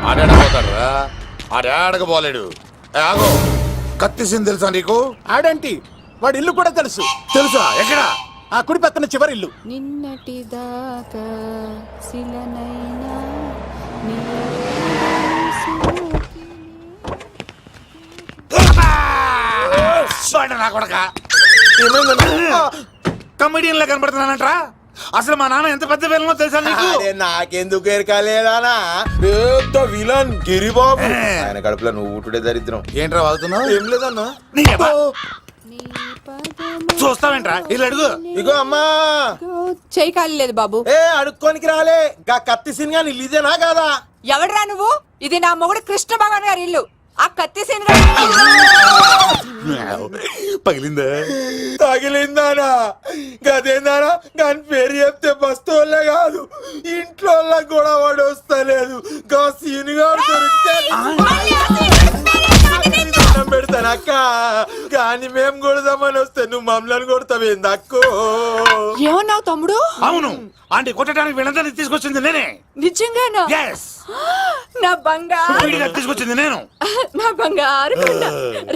ఆడపోతాడురా, ఆడకపోలేడు. ఆగో, కత్తిసింది తెలుసా నీకు? ఆడంటి వాడి ఇల్లు కూడా తెలుసు. తెలుసా? ఎక్కడ? ఆ కుడి పక్కన చివరి ఇల్లు. నిన్నటి దాకా శిలనైనా నా కొడక కమెడియన్ లా కనబడుతున్నానంట్రా. అసలు మా నాన్న ఎంత పెద్ద విలనో తెలుసా నీకు? నాకెందుకు ఎరకాలేదానా? పెద్ద విలన్ గిరిబాబు. ఆయన కడుపులో నువ్వు ఊటుడే దరిద్రం. ఏంట్రా వాగుతున్నావు? ఏం లేదన్నా. చూస్తావేంట్రా? ఇల్లు అడుగు. ఇగో అమ్మా, చెయ్యి ఖాళీ లేదు బాబు. అడుక్కోనికి రాలే. గా కత్తి సినిమా ఇల్లు ఇదేనా కాదా? ఎవడరా నువ్వు? ఇది నా మొగుడు కృష్ణ భగవాన్ గారి ఇల్లు. ఆ కత్తి సీన్ పగిలిందా? తగిలిందానా? గదేందానా? దాని పేరు చెప్తే బస్తోళ్ళే కాదు, ఇంట్లో కూడా వాడు వస్తలేదు. గా సీనుగా దొరికితే పెడతాను అక్క. కానీ మేము కొడదామని వస్తే నువ్వు మమ్మల్ని కొడతావేంది అక్కో? ఏమన్నావు తమ్ముడు? అవును, ఆంటీ కొట్టడానికి వీళ్ళందరినీ తీసుకొచ్చింది నేనే. నిజంగానా? నా బంగారు తీసుకొచ్చింది నేను. నా బంగారు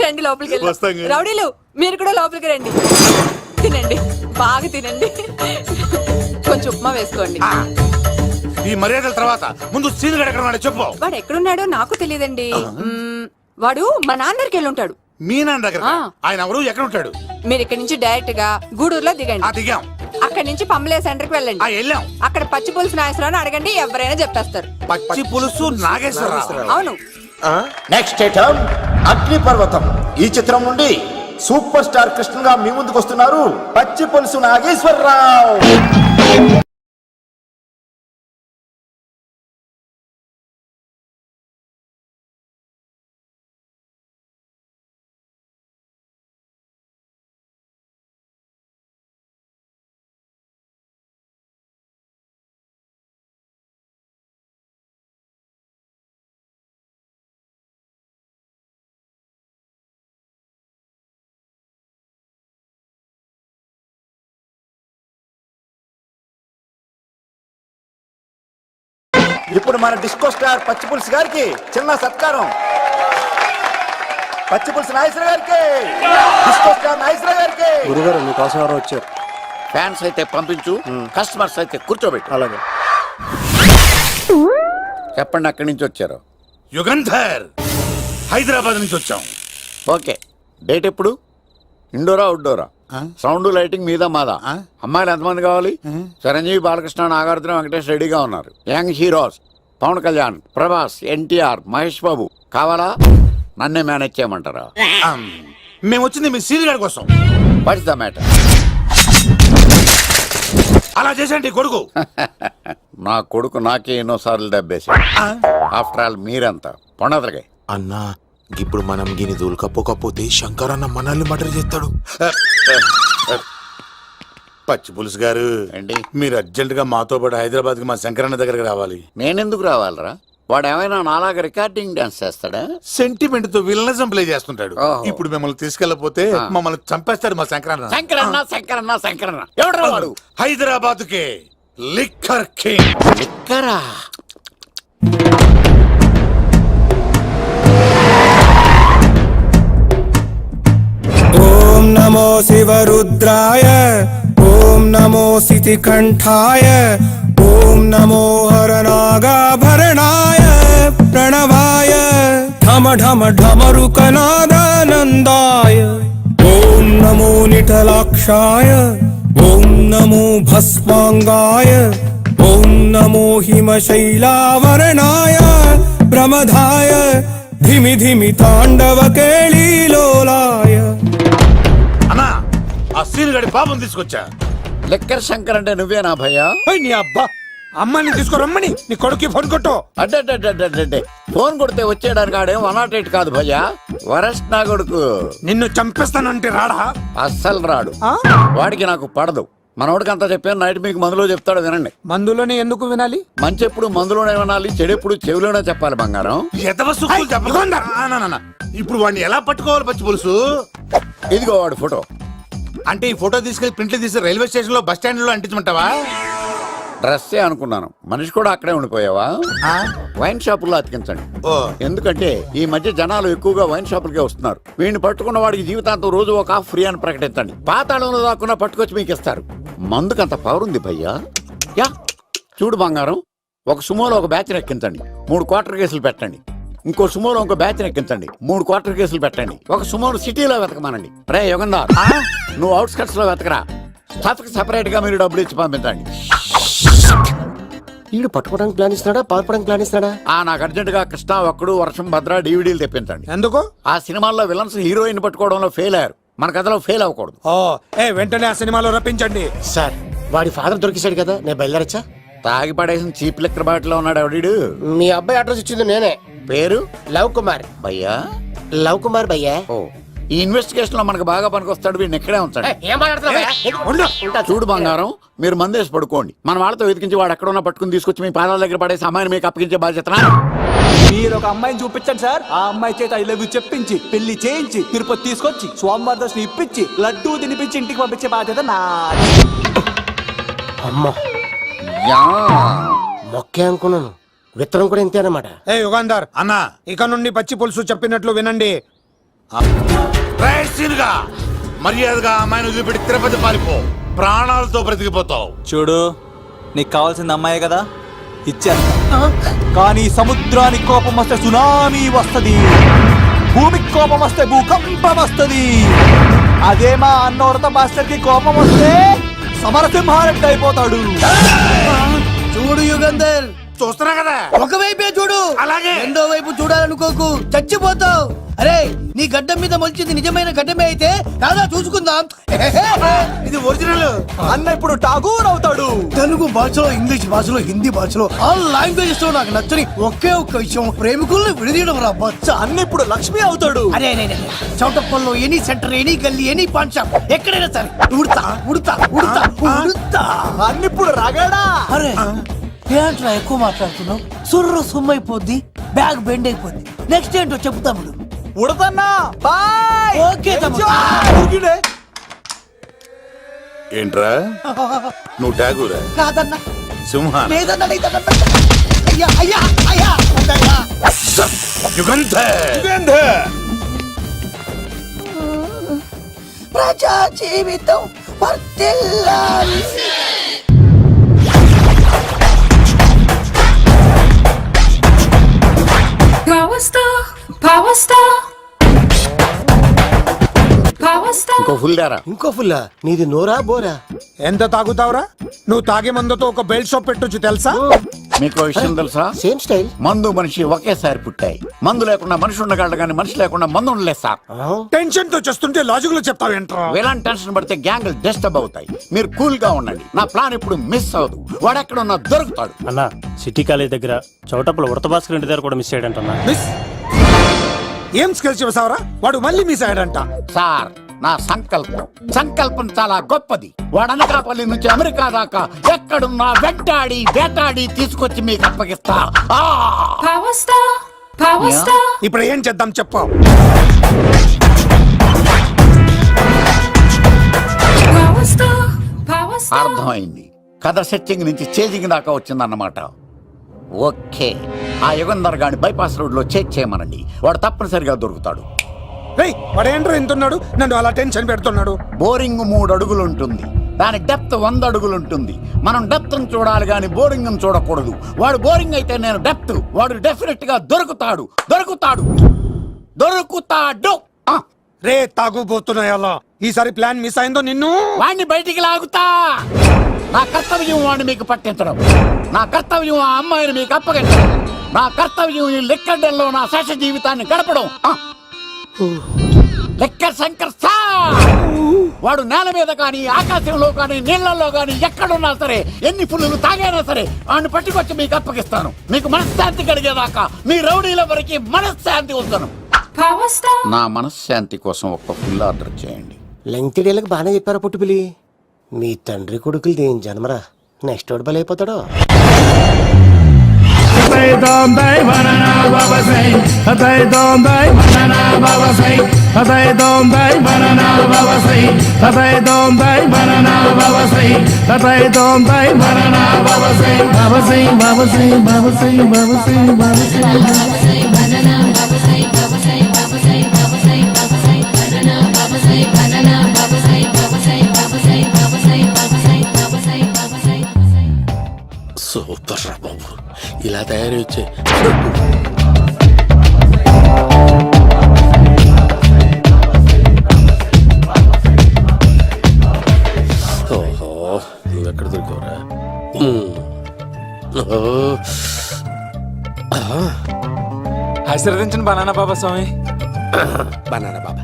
రండి లోపలికి వెళ్ళి. రౌడీలు మీరు కూడా లోపలికి రండి. తినండి, బాగా తినండి. కొంచెం ఉప్మా వేసుకోండి. ఈ మర్యాదల తర్వాత ముందు సీన్ ఎక్కడ ఉన్నాడో చెప్పు. వాడు ఎక్కడున్నాడో నాకు తెలియదండి. వాడు మా నాన్నకి వెళ్ళి ఉంటాడు. మీ నాన్న దగ్గర? ఆయన ఎవరు, ఎక్కడ ఉంటాడు? మీరు ఇక్కడ నుంచి డైరెక్ట్ గా గూడూరులో దిగండి. దిగాం. అక్కడ నుంచి పంబలే సెంటర్ కి వెళ్ళండి. వెళ్ళాం. అక్కడ పచ్చి పులుసు నాగేశ్వరరావు అడగండి, ఎవరైనా చెప్పేస్తారు. పచ్చి పులుసు నాగేశ్వరరావు? అవును. నెక్స్ట్ ఐటమ్ అగ్ని పర్వతం. ఈ చిత్రం నుండి సూపర్ స్టార్ కృష్ణగా మీ ముందుకు వస్తున్నారు పచ్చి పులుసు నాగేశ్వరరావు. ఇప్పుడు మన డిస్కో స్టార్ పచ్చి పులుసు గారికి చిన్న సత్కారం. పచ్చి పులుసు నాగేశ్వర గారికి, డిస్కో స్టార్ నాగేశ్వర గారికి. గురుగారు మీకోసం ఎవరో వచ్చారు. ఫ్యాన్స్ అయితే పంపించు, కస్టమర్స్ అయితే కూర్చోబెట్టు. అలాగే. చెప్పండి, అక్కడి నుంచి వచ్చారు? యుగంధర్, హైదరాబాద్ నుంచి వచ్చాం. ఓకే, డేట్ ఎప్పుడు? ఇండోరా అవుట్డోరా? సౌండ్ లైటింగ్ మీద మాదా? అమ్మాయిలు ఎంతమంది కావాలి? చిరంజీవి, బాలకృష్ణ, నాగార్జున, వెంకటేష్ రెడీగా ఉన్నారు. యంగ్ హీరోస్ పవన్ కళ్యాణ్, ప్రభాస్, ఎన్టీఆర్, మహేష్ బాబు కావాలా? నన్నే మేనేజ్ చేయమంటారా? మేము వచ్చింది మీ సీన్ గారి కోసం. What's the matter? అలా చేసేయండి కొడుకు. నా కొడుకు నాకే ఎన్నోసార్లు దెబ్బేసి. ఆఫ్టర్ ఆల్ మీరంతా పొండదరగా. అన్నా, ఇప్పుడు మనం గిని దూలకపోతే శంకర్ అన్న మనల్ని మర్డర్ చేస్తాడు. పచ్చి పులుసు గారు, మీరు అర్జెంట్ గా మాతో పాటు హైదరాబాద్ కి మా శంకరన్న దగ్గరకు రావాలి. నేనెందుకు రావాలరా? వాడు ఏమైనా నాలాగా రికార్డింగ్ డాన్స్ చేస్తాడా? సెంటిమెంట్ తో విలనిజం ప్లే చేస్తుంటాడు. ఇప్పుడు మిమ్మల్ని తీసుకెళ్లపోతే మమ్మల్ని చంపేస్తాడు మా శంకరన్న. శంకరన్న శంకరన్న శంకరన్న ఎవడరా వాడు? హైదరాబాద్ కే లిక్కర్ కింగ్. లిక్కరా? ఓం నమో శివరుద్రాయ, ఓం నమో సితికంఠాయ, ఓం నమో హరనాగాభరణాయ ప్రణవాయ ఢమ ఢమ ఢమరుకనాదానందాయ. ఓం నమో నిఠలాక్షాయ, ఓం నమో భస్మాంగాయ, ఓం నమో హిమశైలావరణాయ ప్రమదాయ ధిమి ధిమి తాండవ కేళీలోలాయ. అన్నా, ఆ సీన్ గడి పాపం తీసుకొచ్చా. లిక్కర్ శంకర్ అంటే నువ్వేనా భయ్యా? నీ అబ్బా, అమ్మాయిని తీసుకురమ్మని నీ కొడుకు ఫోన్ కొట్టు. అడ్డే ఫోన్ కొడితే వచ్చేయడానికి ఆడేం 108 కాదు భయ్యా, వరస్ట్ నా కొడుకు. నిన్ను చంపేస్తానంటే రాడా? అస్సలు రాడు. వాడికి నాకు పడదు. మనోడికి అంతా చెప్పాను, నైట్ మీకు మందులో చెప్తాడు వినండి. మందులోనే ఎందుకు వినాలి? మంచి ఎప్పుడు మందులోనే వినాలి, చెడు ఎప్పుడు చెవిలోనే చెప్పాలి బంగారం. ఇప్పుడు వాడిని ఎలా పట్టుకోవాలి పచ్చి పులుసు? ఇదిగో వాడు ఫోటో. అంటే ఈ ఫోటో తీసుకెళ్లి ప్రింట్లు తీసి రైల్వే స్టేషన్ లో బస్ స్టాండ్ లో అంటించమంటావా? డ్రెస్సే అనుకున్నాను. మనిషి కూడా అక్కడే ఉండిపోయావా? వైన్ షాపుల్లో అతికించండి. ఎందుకంటే ఈ మధ్య జనాలు ఎక్కువగా వైన్ షాపులకే వస్తున్నారు. వీడిని పట్టుకున్న వాడికి జీవితాంతం రోజు ఒక ఆఫ్ ఫ్రీ అని ప్రకటించండి. పాతాళంలో దాక్కున్నా పట్టుకొచ్చి మీకు ఇస్తారు. మందుకంత పవర్ ఉంది భయ్యా. యా చూడు బంగారం, ఒక సుమోలో ఒక బ్యాచ్ ఎక్కించండి, 3 క్వార్టర్ కేసులు పెట్టండి. ఇంకో సుమోలో ఇంకో బ్యాచ్ ఎక్కించండి, 3 క్వార్టర్ కేసులు పెట్టండి. ఒక సుమోను సిటీలో వెతకమానండి. రే యుగంధర్, నువ్వు అవుట్స్కట్స్ లో వెతకరా. స్టాఫ్కి సెపరేట్ గా మీరు డబ్బులు ఇచ్చి పంపించండి. వీడు పట్టుకోవడానికి ప్లాన్ ఇస్తున్నాడా, పాల్పడానికి ప్లాన్ ఇస్తున్నాడా? నాకు అర్జెంట్ గా కృష్ణ ఒక్కడు, వర్షం, భద్ర డివిడీలు తెప్పించండి. ఎందుకు? ఆ సినిమాల్లో విలన్స్ హీరోయిన్ పట్టుకోవడంలో ఫెయిల్ అయ్యారు. మన కథలో ఫెయిల్ అవ్వకూడదు. వెంటనే ఆ సినిమాలో రప్పించండి. సార్ వాడి ఫాదర్ దొరికేశాడు కదా, నేను బయలుదేరచ్చా? తాగి పడేసిన చీప్ లెక్కర్ బాటిలో ఉన్నాడు ఎవడీడు. మీ అబ్బాయి అడ్రస్ ఇచ్చింది నేనే. పేరు లవ్ కుమార్. భయ్యా? లవ్ కుమార్ భయ్యా. ఓ, ఈ ఇన్వెస్టిగేషన్ లో మనకు బాగా పనికొస్తాడు. వీడిని ఎక్కడే ఉంచండి. ఏం మాట్లాడుతున్నావు? చూడు బంగారం, మీరు మందేసి పడుకోండి. మన వాళ్ళతో వెతికించి వాడు ఎక్కడ ఉన్నా పట్టుకుని తీసుకొచ్చి మీ పాదాల దగ్గర పడేసి అమ్మాయిని మీకు అప్పగించే బాధ్యత. మీరు ఒక అమ్మాయిని చూపించండి సార్. ఆ అమ్మాయి చేత ఐ లవ్ యూ చెప్పించి పెళ్లి చేయించి తిరుపతి తీసుకొచ్చి స్వామివారి దర్శనం ఇప్పించి లడ్డూ తినిపించి ఇంటికి పంపించే బాధ్యత నాది. అమ్మా మొక్కే అనుకున్నాను, విత్తనం కూడా ఇంతే అన్నమాట. యుగాంధర్ అన్నా, ఇక నుండి పచ్చి పులుసు చెప్పినట్లు వినండి. గా మర్యాదగా అమ్మాయిని వదిలిపెట్టి తిరుపతి పారిపో, ప్రాణాలతో బ్రతికిపోతావు. చూడు, నీకు కావాల్సింది అమ్మాయే కదా, ఇచ్చేస్తా. కానీ సముద్రానికి కోపం వస్తే సునామీ వస్తది, భూమికి కోపం వస్తే భూకంపం వస్తది. అదే మా అన్నవరత మాస్టర్ కి కోపం వస్తే సమరసింహారెడ్డి అయిపోతాడు. చూడు యుగంధర్, చూస్తున్నా కదా, ఒకవైపే చూడు, అలాగే రెండో వైపు చూడాలనుకోకు, చచ్చిపోతావు. అరే, నీ గడ్డం మీద మొలిచింది నిజమైన గడ్డమే అయితే రాదా చూసుకుందాం. ఇది ఒరిజినల్. అన్న ఇప్పుడు ఠాగూర్ అవుతాడు. తెలుగు భాషలో, ఇంగ్లీష్ భాషలో, హిందీ భాషలో ఆల్ లాంగ్వేజెస్ లో నాకు నచ్చని ఒకే ఒక్క విషయం, ప్రేమికుల్ని విడదీయడం రా బచ్చ. అన్న ఇప్పుడు లక్ష్మి అవుతాడు. అరే చౌటప్పల్లో ఎనీ సెంటర్, ఎనీ గల్లీ, ఎనీ పాన్ షాప్, ఎక్కడైనా సరే ఉడతా ఉడతా ఉడతా ఉడతా. అన్న ఇప్పుడు రగడా. అరే ఏంట్రా ఎక్కువ మాట్లాడుతున్నావు? సుర్రు సుమ్మైపోద్ది, బ్యాగ్ బెండ్ అయిపోద్ది. నెక్స్ట్ ఏంటో చెప్పు తమ్ముడు. ఉడతన్నా బాయ్. ఓకే తమ్ముడు. ఏంట్రా నువ్వు ఠాగూరా? కాదన్నా, సింహ లేదన్నా, లేదన్నా. అయ్యా అయ్యా అయ్యా యుగంధర్. ప్రజా జీవితం వర్ధిల్లాలి. ఇంకో ఫుల్ దారా. ఇంకో ఫుల్లా? నీది నోరా బోరా? ఎంత తాగుతావురా? నువ్వు తాగే మందుతో ఒక బెల్ట్ షాప్ పెట్టొచ్చు తెలుసా? మీకు విషయం తెలుసా? Same style. మందు మనిషి ఒకేసారి పుట్టాయి. మందు లేకుండా మనిషి ఉండగలడు కానీ మనిషి లేకుండా మందు ఉండలేదు సార్. టెన్షన్ తో చేస్తుంటే లాజిక్ లో చెప్తావేంట్రా? ఎలాంటి టెన్షన్ పడితే గ్యాంగ్లు డిస్టర్బ్ అవుతాయి. మీరు కూల్ గా ఉండండి. నా ప్లాన్ ఇప్పుడు మిస్ అవ్వదు. వాడెక్కడ ఉన్నా దొరుకుతాడు. అన్న, సిటీ కాలేజ్ దగ్గర చౌటప్పుల ఉడత భాస్కర్ ఇంటి దగ్గర కూడా మిస్ అయ్యాడంటన్నా. మిస్ ఏం స్కిల్స్ చేసావరా? వాడు మళ్ళీ మిస్ అయ్యాడంట. సార్, నా సంకల్పం చాలా గొప్పది. వాడు అనకాపల్లి నుంచి అమెరికా దాకా ఎక్కడున్నా వెంటాడి వేటాడి తీసుకొచ్చి మీకు అప్పగిస్తా. ఇప్పుడు ఏం చేద్దాం చెప్పు. అర్థమైంది. కథ సెట్టింగ్ నుంచి చేజింగ్ దాకా వచ్చిందన్నమాట. ఓకే, ఆ యుగంధర్ గాని బైపాస్ రోడ్ లో చెక్ చేయమనండి. వాడు తప్పనిసరిగా దొరుకుతాడు. వాడేంట్రా ఎంతున్నాడు? నన్ను అలా టెన్షన్ పెడుతున్నాడు. బోరింగ్ 3 అడుగులు ఉంటుంది, దాని డెప్త్ 100 అడుగులు ఉంటుంది. మనం డెప్త్ చూడాలి గాని బోరింగ్ చూడకూడదు. వాడు బోరింగ్ అయితే నేను డెప్త్. వాడు డెఫినెట్ గా దొరుకుతాడు. రే తాగుబోతున్నాయా? ఈసారి ప్లాన్ మిస్ అయిందో నిన్ను వాడిని బయటికి లాగుతా. నా కర్తవ్యం వాడిని మీకు పట్టించడం. నా కర్తవ్యం ఆ అమ్మాయిని మీకు అప్పగించడం. నా కర్తవ్యం ఈ లెక్కడల్లో నా శేష జీవితాన్ని గడపడం. లెక్క శంకర్ సార్, వాడు నేల మీద కానీ ఆకాశంలో కానీ నీళ్లలో కానీ ఎక్కడున్నా సరే, ఎన్ని ఫుల్లు తాగైనా సరే వాడిని పట్టుకొచ్చి మీకు అప్పగిస్తాను. మీకు మనశ్శాంతి కలిగేదాకా మీ రౌడీల వరకు మనశ్శాంతి వస్తాను. నా మనశ్శాంతి కోసం ఒక ఫుల్ ఆర్డర్ చేయండి. లెంగ్త్ డేలకు బాగానే చెప్పారా పుట్టుపిల్లి? మీ తండ్రి కొడుకులు దేని జన్మరా, నెక్స్ట్ వాడు బలైపోతాడో. Hey, తతై తోం తై బననా భవసై తతై తోం తై బననా భవసై తతై తోం తై బననా భవసై భవసై భవసై భవసై భవసై భవసై సూపర్ రా బాబు, ఇలా తయారీ వచ్చే. ఓహో, నువ్వెక్కడ దొరికావురా? ఆశీర్వదించండి బనానా బాబా స్వామి. బనానా బాబా.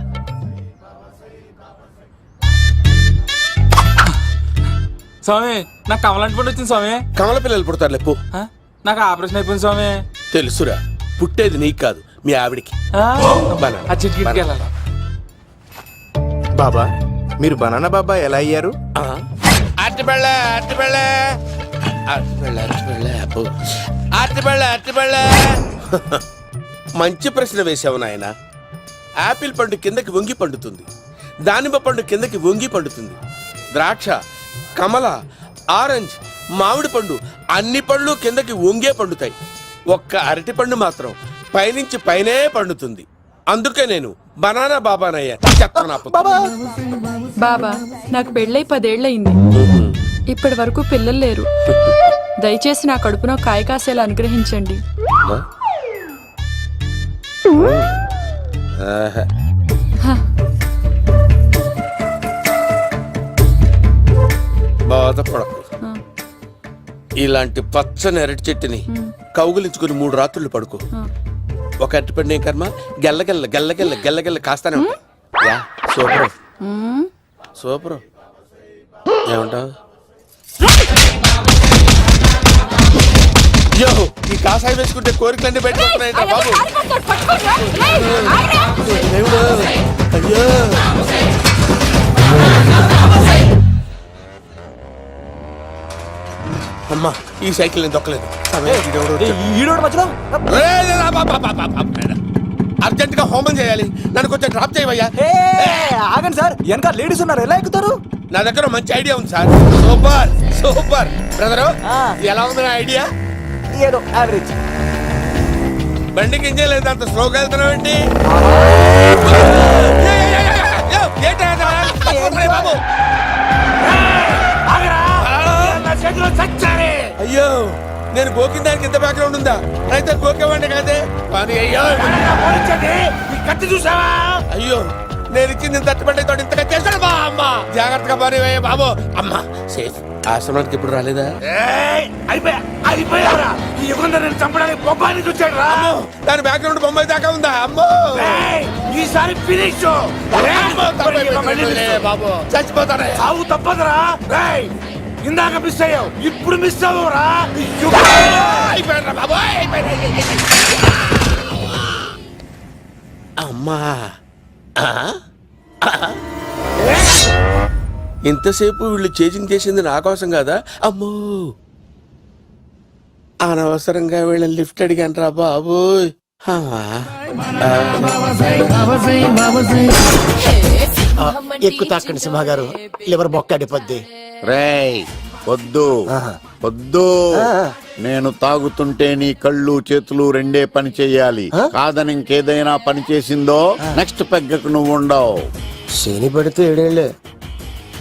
స్వామి నాకు కమలాంటి పండు వచ్చింది స్వామి. కమల పిల్లలు పుడతారు లేపు. ఆ? నాకు ఆపరేషన్ అయిపోయింది స్వామి. తెలుసురా, పుట్టేది నీకు కాదు మీ ఆవిడికి. ఆ? బనానా. ఆ చిటికిటికి వెళ్ళాలి. బాబా, మీరు బనానా బాబా ఎలా అయ్యారు? మంచి ప్రశ్న వేశావు నాయన. ఆపిల్ పండు కిందకి వంగి పండుతుంది, దానిమ్మ పండు కిందకి వంగి పండుతుంది, ద్రాక్ష, కమల, ఆరెంజ్, మామిడి పండు అన్ని పళ్ళు కిందకి వంగే పండుతాయి. ఒక్క అరటి పండు మాత్రం పైనుంచి పైనే పండుతుంది. అందుకే నేను బనానా బాబానయ్యా. బాబా నాకు పెళ్ళై 10 ఏళ్ళయింది. ఇప్పటి వరకు పిల్లలు లేరు. దయచేసి నా కడుపునో కాయ కాసేలా అనుగ్రహించండి. బాధపడకు. ఇలాంటి పచ్చని అరటి చెట్టుని కౌగులించుకుని 3 రాత్రులు పడుకో. ఒక అరటి పండు ఏం కర్మ, గెల్లగెల్ల గెల్లగెల్ల గెల్లగెల్ల కాస్తానే ఉంటాయి. Yeah, super super. ఏమంటావు? యో, ఈ కాసాయి వేసుకుంటే కోరికలన్నీ బయటకు వస్తున్నాయంట బాబు. దేవుడు, అయ్యో. అమ్మా, ఈ సైకిల్ నేను దొక్కలేదు. అర్జెంట్ గా హోమం చేయాలి, నన్ను కొంచెం డ్రాప్ చేయవయ్యా. ఆగండి సార్, వెనక లేడీస్ ఉన్నారు, ఎలా ఎక్కుతారు? నా దగ్గర మంచి ఐడియా ఉంది సార్. సూపర్ సూపర్ బ్రదరు, ఎలా ఉంది నా ఐడియా? ఏదో యావరేజ్. బండికి ఇంజన్ లేదు, అంత స్లోగా వెళ్తున్నావు ఏంటి? బాబు అయ్యో, నేను గోకిన దానికి ఇంత బ్యాక్గ్రౌండ్ ఉందా? అయితే గోకేవాడిని కాదే. అయ్యో కత్తి చూసావా? అయ్యో, నేను ఇచ్చింది తట్టుబడి తోటి ఇంతగా చేశాడు బా అమ్మ. జాగ్రత్తగా పని బాబు. అమ్మ సేఫ్. ఆశ్రమానికి ఇప్పుడు రాలేదా? దాని బ్యాక్గ్రౌండ్ బొమ్మాయి దాకా ఉందా? అమ్మో, ఈసారి ఫినిష్ బాబు. చచ్చిపోతానే, సాగు తప్పదురా. ఇందాక మిస్ అయ్యావు, ఇప్పుడు మిస్ అవ్వరా? అమ్మా, ఇంతసేపు వీళ్ళు చేజింగ్ చేసింది నా కోసం కాదా? అమ్మో, అనవసరంగా వీళ్ళని లిఫ్ట్ అడిగాను రా బాబు. ఎక్కువ తాకండి సింహ గారు, లివర్ బొక్కడిపోద్ది. రేయ్ వద్దు వద్దు, నేను తాగుతుంటే నీ కళ్ళు చేతులు రెండే పని చెయ్యాలి. కాదని ఇంకేదైనా పని చేసిందో నెక్స్ట్ పెగ్గకు నువ్వు ఉండవు. శని పడితే 7 ఏళ్ళే,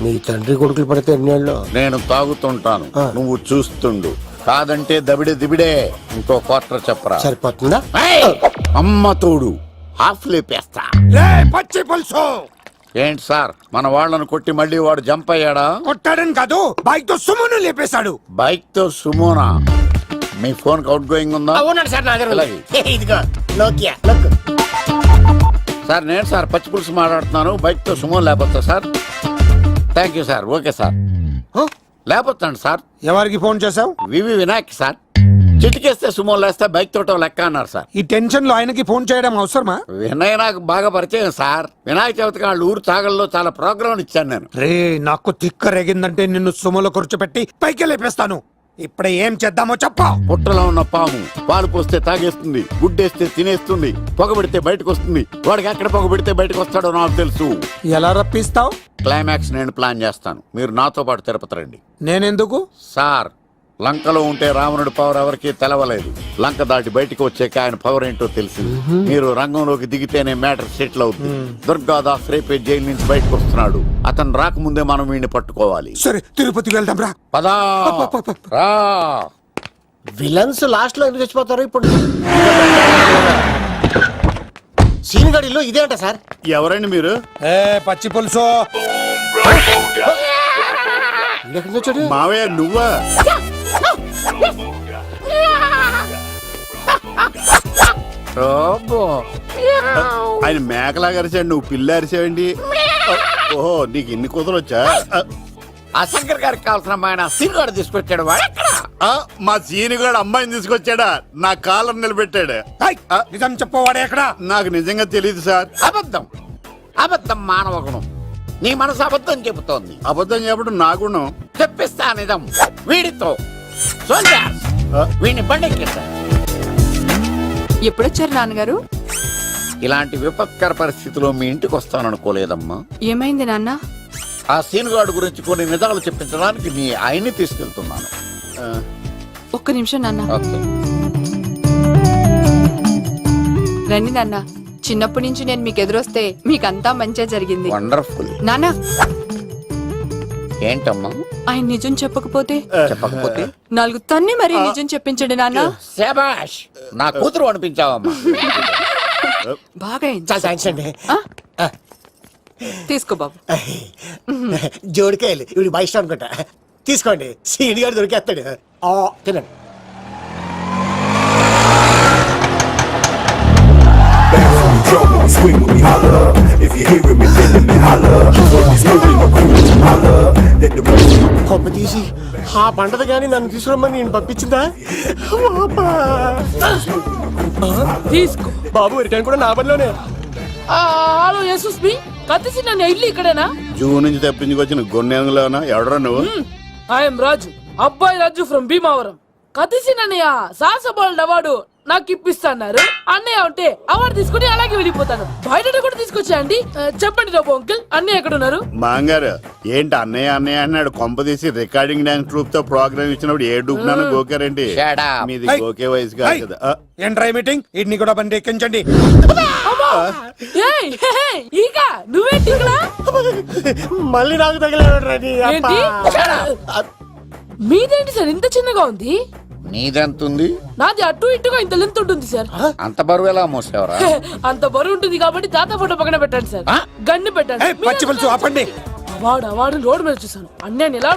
మీ తండ్రి కొడుకులు పడితే 8 ఏళ్ళు. నేను తాగుతుంటాను, నువ్వు చూస్తుండు. కాదంటే దబిడే దిబిడే. ఇంకో క్వార్టర్ చెప్పరా? సరిపోతుందా? అమ్మ తోడు, హాఫ్ లేపేస్తా. పచ్చి పులుసు. ఏంటి సార్, మన వాళ్ళను కొట్టి మళ్ళీ వాడు జంప్ అయ్యాడా? కొట్టాడని కాదు, బైక్ తో సుమ్మును లేపేశాడు. బైక్ తో సుమోనా? మీ ఫోన్ అవుట్ గోయింగ్ ఉందా? అవునండి సార్, నా దగ్గర అలాగే. ఇదిగో నోకియా. సార్ నేను సార్ పచ్చి పులుసు మాట్లాడుతున్నాను. బైక్ తో సుమో లేకపోతా sir? Thank you sir. Okay sir, లేకపోతాను సార్. ఎవరికి ఫోన్ చేసావు? వివి వినాయక్ సార్. చిటికేస్తే సుమో లేస్తే బైక్ తోటో లెక్క అన్నారు సార్. ఈ టెన్షన్ లో ఆయనకి ఫోన్ చేయడం అవసరమా? వినయ్ నాకు బాగా పరిచయం సార్. వినాయక చవితికి వాళ్ళ ఊరు చాగల్లో చాలా ప్రోగ్రాం ఇచ్చాను నేను. రే, నాకు తిక్క రేగిందంటే నిన్ను సుమలో కూర్చోబెట్టి పైకి లేపేస్తాను. ఇప్పుడు ఏం చేద్దామో చెప్పు. పుట్టలో ఉన్న పాము పాలు పోస్తే తాగేస్తుంది, గుడ్డేస్తే తినేస్తుంది, పొగబెడితే బయటకు వస్తుంది. వాడికి ఎక్కడ పొగబెడితే బయటకు వస్తాడో నాకు తెలుసు. ఎలా రప్పిస్తావు? క్లైమాక్స్ నేను ప్లాన్ చేస్తాను, మీరు నాతో పాటు తిరుపతి రండి. నేనెందుకు? సార్, లంకలో ఉంటే రావణుడి పవర్ ఎవరికి తెలవలేదు. లంక దాటి బయటకు వచ్చాక ఆయన పవర్ ఏంటో తెలిసింది. మీరు రంగంలోకి దిగితేనే మ్యాటర్ సెటిల్ అవుతుంది. దుర్గాదాస్ రేపే జైలు నుంచి బయటకు వస్తున్నాడు. అతను రాకముందే మనం వీడిని పట్టుకోవాలి. సరే, తిరుపతికి వెళ్దాం రా. పదా రా. విలన్స్ లాస్ట్ లో ఎందుకు చచ్చిపోతారు? ఇప్పుడు సీన్ గడిలో ఇదే అంట సార్. ఎవరండి మీరు? ఏ పచ్చి పులుసు. ఎక్కడి నుంచి వచ్చాడు? మావయ్య నువ్వా? ఆయన మేకలాగా అరిచాడు, నువ్వు పిల్ల అరిచావండి. ఓహో, నీకు ఇన్ని కూతురు వచ్చా? ఆ శంకర్ గారికి కావాల్సిన అమ్మాయి సీనుగాడు తీసుకొచ్చాడు. వాడెక్కడ? మా సీనుగాడు అమ్మాయిని తీసుకొచ్చాడా? నా కాలర్ నిలబెట్టాడు. నిజం చెప్పవాడే ఎక్కడ? నాకు నిజంగా తెలియదు సార్. అబద్ధం, అబద్ధం మానవ గుణం. నీ మనసు అబద్ధం చెబుతోంది. అబద్ధం చెప్పడం నా గుణం. చెప్పిస్తా నిజం. వీడితో సోల్జర్స్ వీడిని బండెక్కిస్తా. ఎప్పుడొచ్చారు నాన్నగారు? ఇలాంటి విపత్కర పరిస్థితిలో మీ ఇంటికి వస్తాననుకోలేదమ్మా. ఏమైంది నాన్న? ఆ సీనుగాడు గురించి కొన్ని నిజాలు చెప్పించడానికి మీ ఆయన్ని తీసుకెళ్తున్నాను. ఒక్క నిమిషం నాన్న. ఓకే. రండి నాన్న. చిన్నప్పటి నుంచి నేను మీకు ఎదురొస్తే మీకంతా మంచిగా జరిగింది. వండర్ఫుల్. నాన్న, ఏంటమ్మా? ఆయన నిజం చెప్పకపోతే చెప్పకపోతే నాలుగు తన్ని మరీ నిజం చెప్పించండి నాన్న. శభాష్, నా కూతురు అనిపించావమ్మా. బాగా అయింది. చాలా థ్యాంక్స్ అండి. తీసుకో బాబు. జోడికాయలు ఇవి బాగా ఇష్టం అనుకుంటా. తీసుకోండి, సీని గారు దొరికేస్తాడు. తినండి. కొమ్మ తీసి ఆ పంటది కానీ నన్ను తీసుకురమ్మని నేను పంపించిందా? తీసుకో బాబు, రిటర్న్ కూడా నా పనిలోనే. హలో యశస్ బి కత్తిసి నన్ను ఇల్లు ఇక్కడేనా? జూన్ నుంచి తప్పించుకొచ్చిన గొన్నెంగులోనా? ఎవడరా నువ్వు? ఐఎమ్ రాజు, అబ్బాయి రాజు ఫ్రమ్ భీమావరం. కత్తిసి నన్నయ్య సాహసబాలుడు అవార్డు నాకు ఇప్పిస్తాన్నారు. అన్నయ్య ఉంటే అవార్డు తీసుకుని అలాగే వెళ్ళిపోతాను. బయట కూడా తీసుకొచ్చాయండి. చెప్పండి రాబు అంకుల్, అన్నయ్య ఎక్కడ ఉన్నారు? మాంగారు ఏంటి అన్నయ్య అన్నయ్య అన్నాడు? కొంప తీసి రికార్డింగ్ డాన్స్ ట్రూప్ తో ప్రోగ్రామ్ ఇచ్చినప్పుడు ఏ డూబ్నాను గోకారండి? మీది గోకే వయసు కాదు కదా. ఏంట్రై మీటింగ్? ఇడ్ని కూడా బండి ఎక్కించండి. ఈక నువ్వేంటి ఇక్కడ? మళ్ళీ నాకు తగిలాడు. ఏంటి? మీదేంటి సార్ ఇంత చిన్నగా ఉంది? నీదెంతుంది? నాది అటు ఇటుగా ఇంత లెంత్ ఉంటుంది సార్. అంత బరువు ఎలా మోసేవరా? అంత బరువు ఉంటుంది కాబట్టి తాత ఫోటో పక్కన పెట్టండి సార్. గన్ను పెట్టండి. పచ్చి పులుసు ఆపండి. అవార్డు రోడ్డు మీద చూసాను. అన్నయ్య ఎలా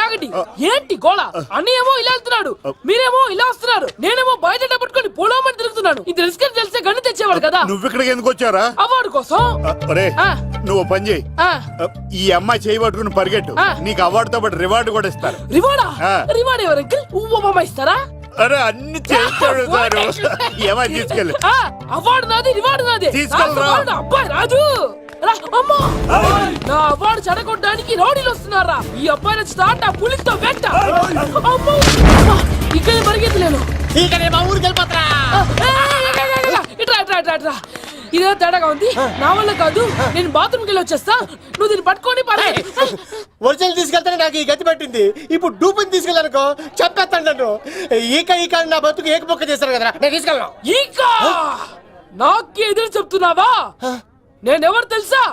ఆగండి. ఏంటి గోళ? అన్నయ్యేమో ఇలా వెళ్తున్నాడు, మీరేమో ఇలా వస్తున్నారు, నేనేమో బయట పట్టుకొని పొలమని తిరుగుతున్నాను. ఇది రిస్క్ అని తెలిస్తే గన్ను తెచ్చేవాడు కదా. నువ్వు ఇక్కడికి ఎందుకు వచ్చారా? అవార్డు కోసం. నువ్వు పని చేయి, ఈ అమ్మాయి చేయి పట్టుకుని పరిగెట్టు. నీకు అవార్డుతో పాటు రివార్డు కూడా ఇస్తారు. రివార్డా? రివార్డ్ ఎవరు అంకిల్? ఉవ్వమ్మ ఇస్తారా? అరే అన్ని చేస్తాడు సార్. ఏమని తీసుకెళ్ళి అవార్డు నాది, రివార్డు నాది. తీసుకెళ్ళరా. అబ్బాయి రాజు నా అవార్డు చెడగొట్టడానికి రౌడీలు వస్తున్నారా? ఈ అబ్బాయి స్టార్ట్ ఆ పులితో వెంట. ఇక్కడ పరిగెత్తలేను. ఇదే తేడాగా ఉంది. నా వల్ల కాదు, నేను బాత్రూమ్కి వెళ్ళి వచ్చేస్తా. నువ్వు దీన్ని పట్టుకొని ఒరిజినల్ తీసుకెళ్తానే నాకు ఈ గతి పట్టింది. ఇప్పుడు డూపుని తీసుకెళ్ళానుకో చెప్పేస్తాను నన్ను. ఈక నా బతుకు ఏకపొక్క చేస్తారు కదా, నేను తీసుకెళ్ళను. ఈక నాకే ఎదురు చెప్తున్నావా? నేనెవరు తెలుసా?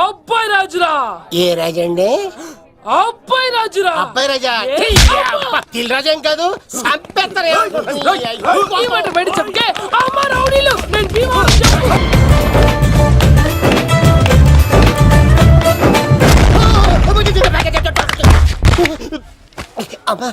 అబ్బాయి రాజురా. ఏ రాజండి? అబ్బాయి రాజురా. అబ్బాయి రాజా? తిల్ రాజా ఏం కాదు, సంపేస్తారు. ఈ మాట బయట చెప్తే అమ్మ రౌడీలు నేను భీమవరం చెప్పు. అమ్మా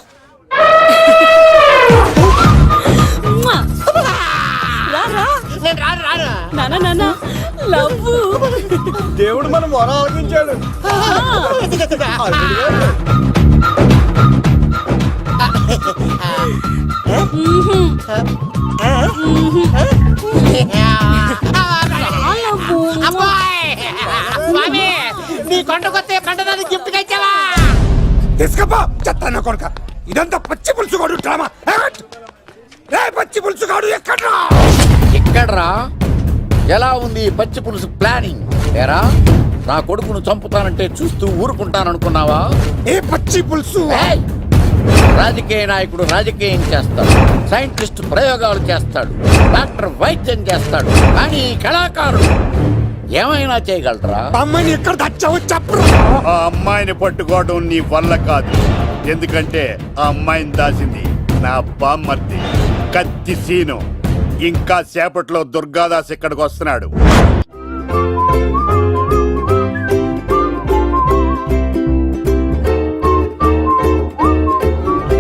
దేవుడు మనం మొర ఆలోచించాడు. నీ కొండకొస్తే కంటదాన్ని గిఫ్ట్ ఇచ్చావా? తీసుకపో చెత్తాన్న కొడుక ఇదంతా పచ్చి పులుసుగాడు డ్రామా రే పచ్చి పులుసుగాడు ఎక్కడ్రా ఇక్కడ్రా ఎలా ఉంది ఈ పచ్చి పులుసు ప్లానింగ్ ఏరా నా కొడుకును చంపుతానంటే చూస్తూ ఊరుకుంటాననుకున్నావా ఏ పచ్చి పులుసు ఏయ్! రాజకీయ నాయకుడు రాజకీయం చేస్తాడు, సైంటిస్ట్ ప్రయోగాలు చేస్తాడు, డాక్టర్ వైద్యం చేస్తాడు, కానీ ఈ కళాకారుడు ఏమైనా చేయగలరా? అమ్మాయిని ఎక్కడ తెచ్చావో చెప్పరు. ఆ అమ్మాయిని పట్టుకోవడం నీ వల్ల కాదు, ఎందుకంటే ఆ అమ్మాయిని దాసింది నా బామ్మర్ది కత్తి సీను. ఇంకా సేపట్లో దుర్గాదాస్ ఇక్కడికి వస్తున్నాడు.